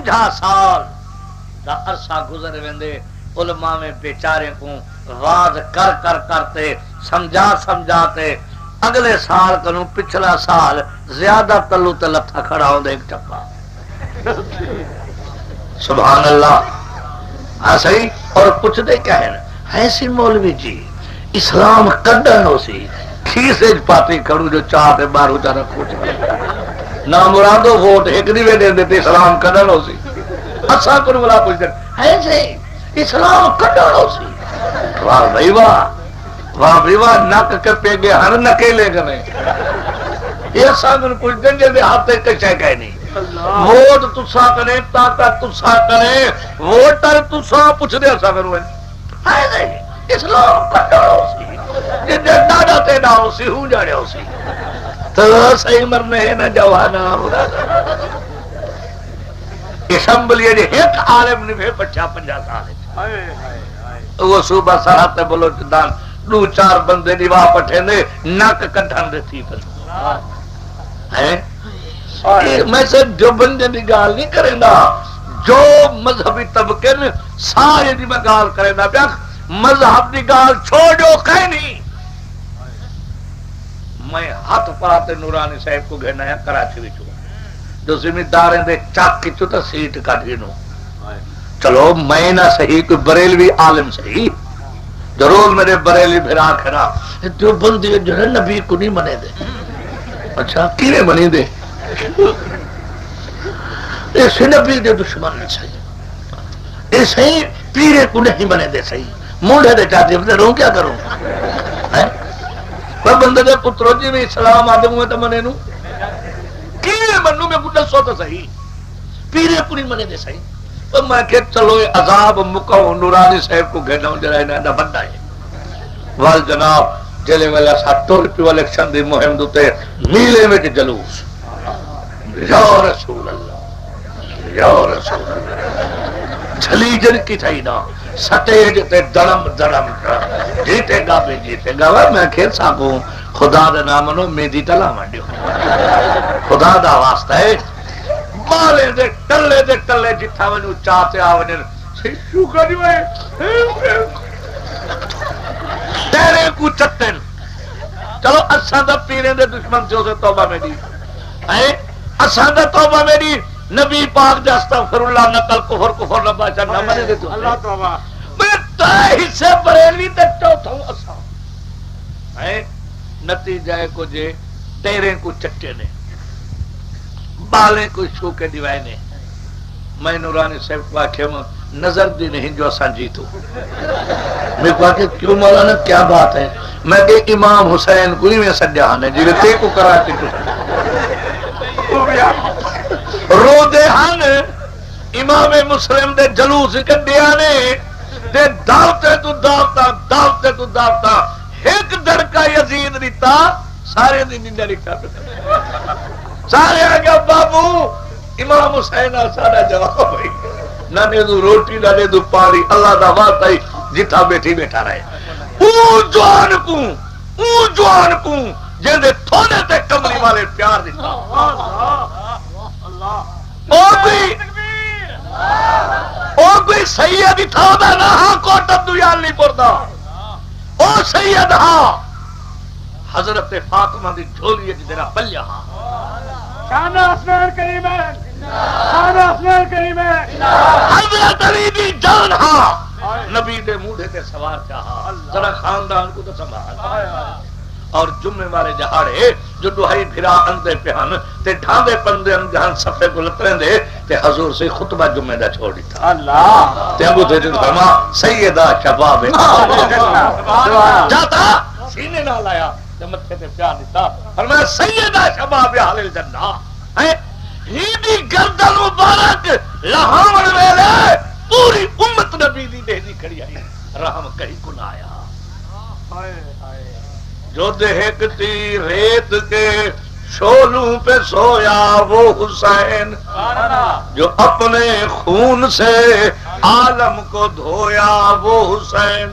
50 سال دا عرصہ گزر ویندے، علماء میں بیچارے کو واز کر کر کرتے سمجھا سمجھاتے، اگلے سال کنو پچھلا سال زیادہ تلو تے لتھا کھڑا ہوندے ایک ٹپا. سبحان اللہ. ہاں صحیح. اور پوچھ دے کیا ہے سی مولوی جی اسلام کڈن ہو سی کھیسے پاتی کھڑو جو چاہتے باہر چا رکھو نہ مرادو ووٹ ایک دی وے دے دیتے اسلام کڈن ہو سی. اساں کو بلا پوچھ دے ہے سی اسلام کڈن ہو سی. واہ بھائی واہ واہ بھائی واہ. نک کے پیگے ہر نکے لے گئے یہ اساں کو پوچھ دے دے ہاتھ کچھ ہے نہیں. ووٹ تسا کرے طاقت تسا کرے ووٹر تسا پوچھ دے اساں کرو ہے نہیں اسلام کڈن ہو سی جے ڈاڈا تے نہ ہو سی ہوں جاڑے ہو سی تو صحیح مرنے ہے نہ جوانا. اسمبلی جی ایک عالم نہیں ہے 50 سال وہ صوبہ سرحد بلوچستان 2-4 بندے دی واہ پٹھے نے نک کڈھن دے تھی ہیں. میں سے جو بندے دی گال نہیں کریں دا جو مذہبی طبقے نے سارے دی میں گال کریں دا پیا مذہب دی گال چھوڑو کہیں نہیں. میں ہاتھ پاتے نورانی صاحب کو گھنا ہے کراچی وچوں جو زمینداریں دے چاک کی چوتا سیٹ کاٹی نو. چلو میں نہ صحیح کوئی بریلوی عالم صحیح ضرور میرے بریلی بھرا کھڑا جو بندے جو ہے نبی کو نہیں منے دے. اچھا کیویں بنی دے ایسے نبی دے دشمن صحیح یہ صحیح پیرے کو نہیں بنے دے صحیح مونڈے دے چاہتے ہیں رو کیا کروں پر بندے دے پترو جی میں اسلام آدم ہوئے تو منے نو کیویں منو میں کچھ سو تو صحیح پیرے کو نہیں منے دے صحیح. پر میں کہ چلو عذاب مکاؤ نورانی صاحب کو گھنا ہوں جرائے نہ بندہ ہے وال جناب جلے والا 70 روپے الیکشن دی مہم دوتے نیلے میں جلوس یا رسول اللہ یا رسول اللہ جھلی جن کی تھئی نا سٹیج تے دڑم دڑم جیتے گا بے جیتے گا. میں کھیل ساکوں خدا دا نام منو میدی تلا مانڈیو خدا دا واسطہ ہے مالے دے ٹلے جتھا ونو چاہتے آونے شکر نہیں ہوئے تیرے کو چتن. چلو اساں دا پیرے دے دشمن سے اسے توبہ میری اساں دا توبہ میری نبی پاک دے استغفر اللہ نقل کفر نہ باشا نہ منے دے تو اللہ توبہ میں تے حصے بریلوی تے چوتھا اساں نتیجہ کو جے تیرے کو چٹے نے بالے کو چھو کے دیوائے نے. میں نورانی صاحب کو آکھے نظر دی نہیں جو اساں جیتو. میں کہا کہ کیوں مولانا کیا بات ہے؟ میں کہ امام حسین کو ہی میں سجہاں نے جی تے کو کراچی تو رو دے ہن امام مسلم دے جلوس کڈیا نے تے دعوتے تو دعوتا ایک دڑکا یزید دیتا سارے دن نہیں لکھا سارے آگیا بابو امام حسین سارا جواب ہوئی نہ دے دو روٹی نہ دے دو پانی اللہ دا واسطہ ہی جتھا بیٹھا رہے. اون جوان کو جن دے تھوڑے تے کملی والے پیار دیتا اور کوئی سید ہی تھا دا نہ ہاں کوٹ عبدالعلی پور دا او سید ہاں حضرت فاطمہ دی جھولی جدرا پلیا ہاں شان اسمان کریم ہے شان اسمان کریم ہے حضرت علی دی جان ہاں نبی دے موڈے تے سوار چاہا ذرا خاندان کو تو سنبھال. اور جمعے والے جہاڑے جو دہائی پھرا اندے پہن تے ڈھاندے پندے جہان صفے کو لتریں دے تے حضور سے خطبہ جمعے دا چھوڑی تھا اللہ تے ابو تے فرما سیدہ شباب جاتا سینے نہ لایا تے متھے تے پیار دیتا فرمایا سیدہ شباب اہل الجنہ ہے ہی دی گردن مبارک لہاون ویلے پوری امت نبی دی دہلی کھڑی آئی رحم کہیں کو نہ آیا. جو دہکتی ریت کے شولوں پہ سویا وہ حسین جو اپنے خون سے عالم کو دھویا وہ حسین